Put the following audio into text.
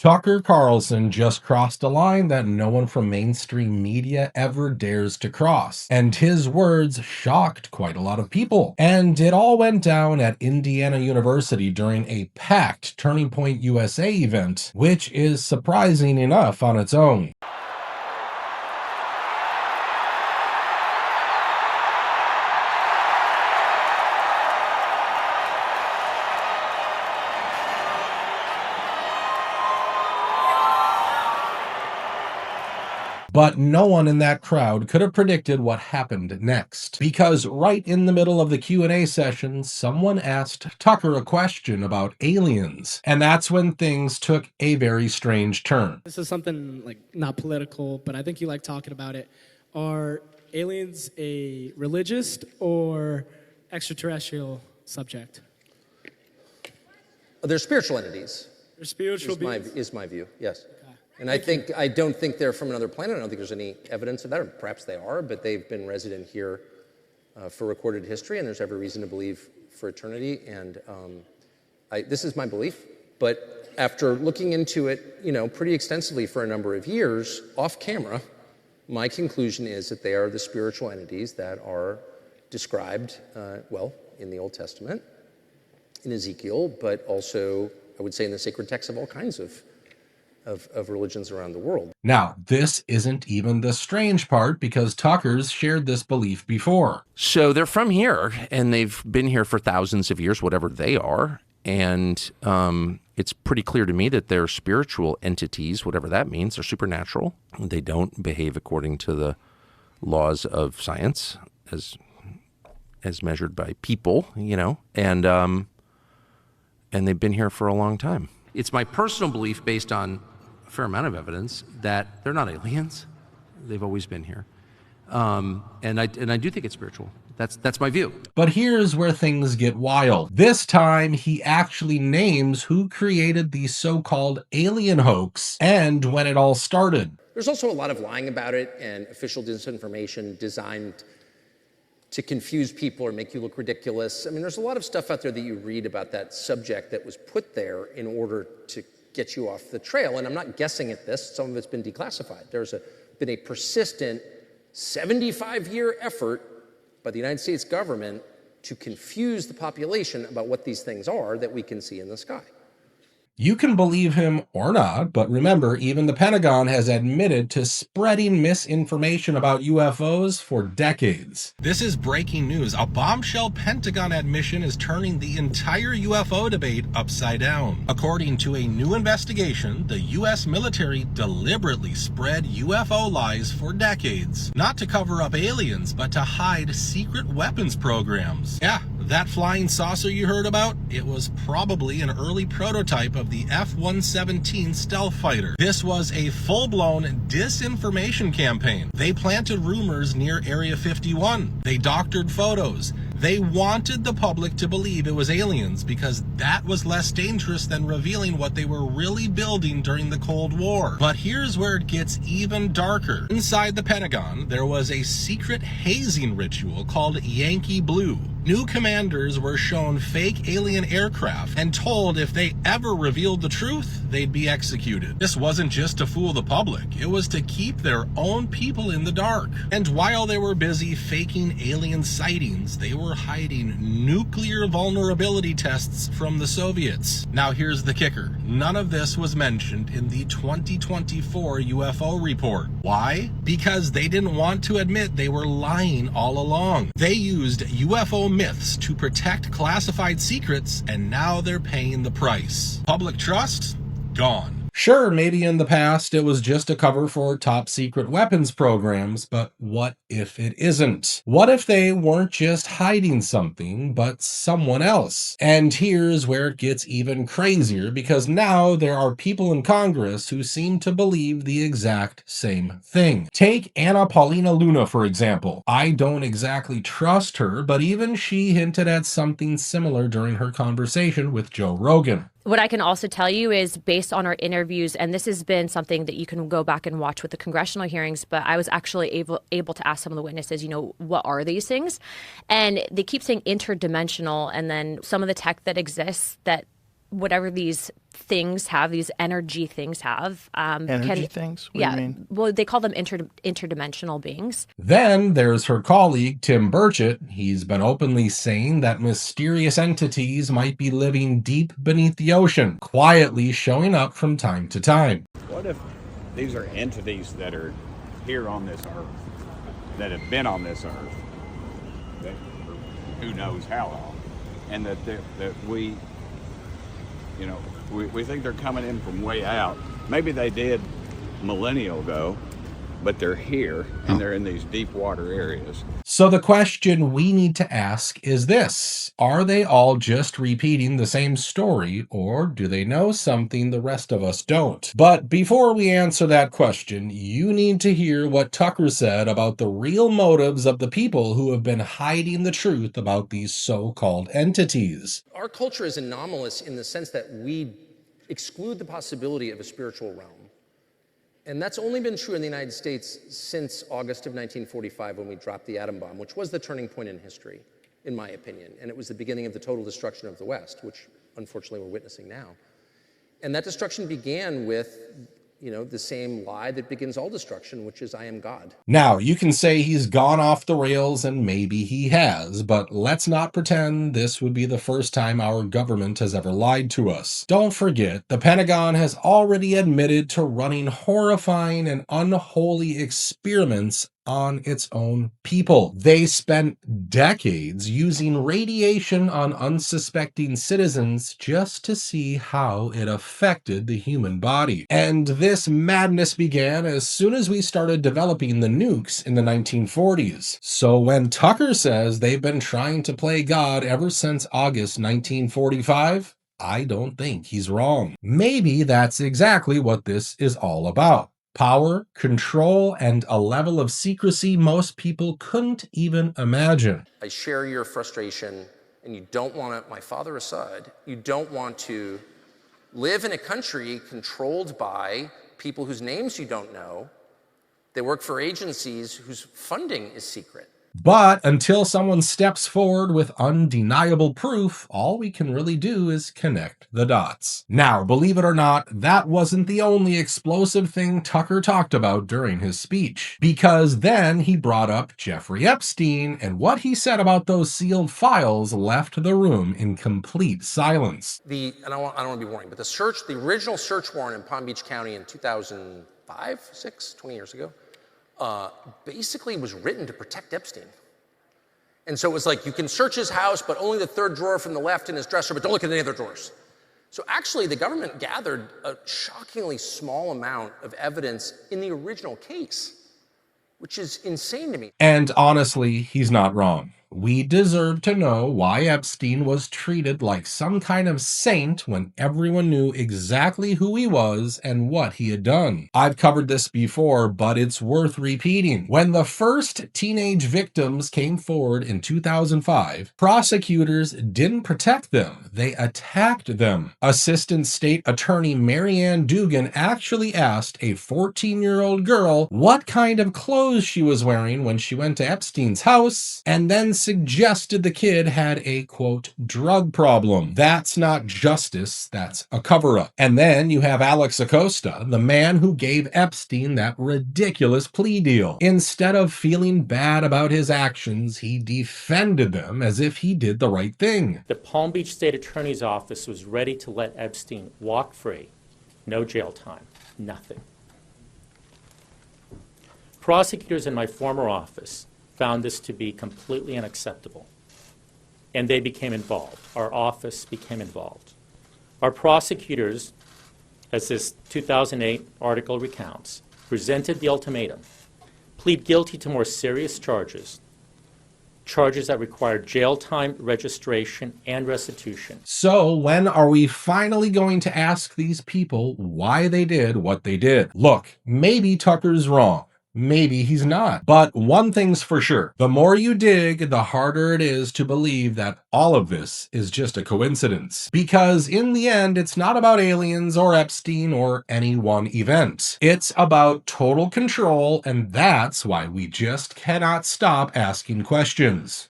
Tucker Carlson just crossed a line that no one from mainstream media ever dares to cross, and his words shocked quite a lot of people. And it all went down at Indiana University during a packed Turning Point USA event, which is surprising enough on its own. But no one in that crowd could have predicted what happened next. Because right in the middle of the Q&A session, someone asked Tucker a question about aliens. And that's when things took a very strange turn. This is something like not political, but I think you like talking about it. Are aliens a religious or extraterrestrial subject? They're spiritual entities. They're spiritual beings? Is my view, yes. And I don't think they're from another planet. I don't think there's any evidence of that, or perhaps they are, but they've been resident here for recorded history, and there's every reason to believe for eternity. And this is my belief. But after looking into it, pretty extensively for a number of years, off camera, my conclusion is that they are the spiritual entities that are described, in the Old Testament, in Ezekiel, but also, I would say, in the sacred texts of all kinds of religions around the world. Now, this isn't even the strange part, because Tucker's shared this belief before. So they're from here, and they've been here for thousands of years, whatever they are. And it's pretty clear to me that they're spiritual entities, whatever that means. They're supernatural. They don't behave according to the laws of science as measured by people, and they've been here for a long time. It's my personal belief, based on a fair amount of evidence, that they're not aliens. They've always been here. And I do think it's spiritual. That's my view. But here's where things get wild. This time, he actually names who created the so-called alien hoax and when it all started. There's also a lot of lying about it and official disinformation designed to confuse people or make you look ridiculous. I mean, there's a lot of stuff out there that you read about that subject that was put there in order to get you off the trail. And I'm not guessing at this. Some of it's been declassified. There's been a persistent 75-year effort by the United States government to confuse the population about what these things are that we can see in the sky. You can believe him or not, but remember, even the Pentagon has admitted to spreading misinformation about UFOs for decades. This is breaking news. A bombshell Pentagon admission is turning the entire UFO debate upside down. According to a new investigation, the U.S. military deliberately spread UFO lies for decades. Not to cover up aliens, but to hide secret weapons programs. Yeah, that flying saucer you heard about? It was probably an early prototype of the F-117 stealth fighter. This was a full-blown disinformation campaign. They planted rumors near Area 51. They doctored photos. They wanted the public to believe it was aliens because that was less dangerous than revealing what they were really building during the Cold War. But here's where it gets even darker. Inside the Pentagon, there was a secret hazing ritual called Yankee Blue. New commanders were shown fake alien aircraft and told if they ever revealed the truth, they'd be executed. This wasn't just to fool the public, it was to keep their own people in the dark. And while they were busy faking alien sightings, they were hiding nuclear vulnerability tests from the Soviets. Now here's the kicker. None of this was mentioned in the 2024 UFO report. Why? Because they didn't want to admit they were lying all along. They used UFO myths to protect classified secrets, and now they're paying the price. Public trust? Gone. Sure, maybe in the past it was just a cover for top secret weapons programs, but what if it isn't? What if they weren't just hiding something, but someone else? And here's where it gets even crazier, because now there are people in Congress who seem to believe the exact same thing. Take Anna Paulina Luna, for example. I don't exactly trust her, but even she hinted at something similar during her conversation with Joe Rogan. What I can also tell you is, based on our interviews, and this has been something that you can go back and watch with the congressional hearings, but I was actually able to ask some of the witnesses, what are these things? And they keep saying interdimensional, and then some of the tech that exists that whatever these things have, these energy things have. Energy things? What do you mean? Well, they call them interdimensional beings. Then there's her colleague, Tim Burchett. He's been openly saying that mysterious entities might be living deep beneath the ocean, quietly showing up from time to time. What if these are entities that are here on this earth, that have been on this earth, that, who knows how long, and that we, you know, we think they're coming in from way out. Maybe they did millennia ago, but they're here and they're in these deep water areas. So the question we need to ask is this: are they all just repeating the same story, or do they know something the rest of us don't? But before we answer that question, you need to hear what Tucker said about the real motives of the people who have been hiding the truth about these so-called entities. Our culture is anomalous in the sense that we exclude the possibility of a spiritual realm. And that's only been true in the United States since August of 1945, when we dropped the atom bomb, which was the turning point in history, in my opinion. And it was the beginning of the total destruction of the West, which unfortunately we're witnessing now. And that destruction began with, you know, the same lie that begins all destruction, which is, I am God. Now, you can say he's gone off the rails, and maybe he has, but let's not pretend this would be the first time our government has ever lied to us. Don't forget, the Pentagon has already admitted to running horrifying and unholy experiments on its own people. They spent decades using radiation on unsuspecting citizens just to see how it affected the human body. And this madness began as soon as we started developing the nukes in the 1940s. So when Tucker says they've been trying to play God ever since August 1945, I don't think he's wrong. Maybe that's exactly what this is all about. Power, control, and a level of secrecy most people couldn't even imagine. I share your frustration, and you don't want to, my father aside, you don't want to live in a country controlled by people whose names you don't know. They work for agencies whose funding is secret. But until someone steps forward with undeniable proof, all we can really do is connect the dots. Now, believe it or not, that wasn't the only explosive thing Tucker talked about during his speech, because then he brought up Jeffrey Epstein, and what he said about those sealed files left the room in complete silence. And I don't want to be boring, but the original search warrant in Palm Beach County in 2005, 6, 20 years ago, basically was written to protect Epstein. And so it was like, you can search his house, but only the third drawer from the left in his dresser, but don't look at any other drawers. So actually, the government gathered a shockingly small amount of evidence in the original case, which is insane to me. And honestly, he's not wrong. We deserve to know why Epstein was treated like some kind of saint when everyone knew exactly who he was and what he had done. I've covered this before, but it's worth repeating. When the first teenage victims came forward in 2005, prosecutors didn't protect them. They attacked them. Assistant State Attorney Marianne Dugan actually asked a 14-year-old girl what kind of clothes she was wearing when she went to Epstein's house, and then suggested the kid had a, quote, drug problem. That's not justice, that's a cover-up. And then you have Alex Acosta, the man who gave Epstein that ridiculous plea deal. Instead of feeling bad about his actions, he defended them as if he did the right thing. The Palm Beach State Attorney's Office was ready to let Epstein walk free. No jail time, nothing. Prosecutors in my former office found this to be completely unacceptable, and they became involved. Our office became involved. Our prosecutors, as this 2008 article recounts, presented the ultimatum: plead guilty to more serious charges that required jail time, registration, and restitution. So when are we finally going to ask these people why they did what they did? Look, maybe Tucker's wrong. Maybe he's not. But one thing's for sure. The more you dig, the harder it is to believe that all of this is just a coincidence. Because in the end, it's not about aliens or Epstein or any one event. It's about total control, and that's why we just cannot stop asking questions.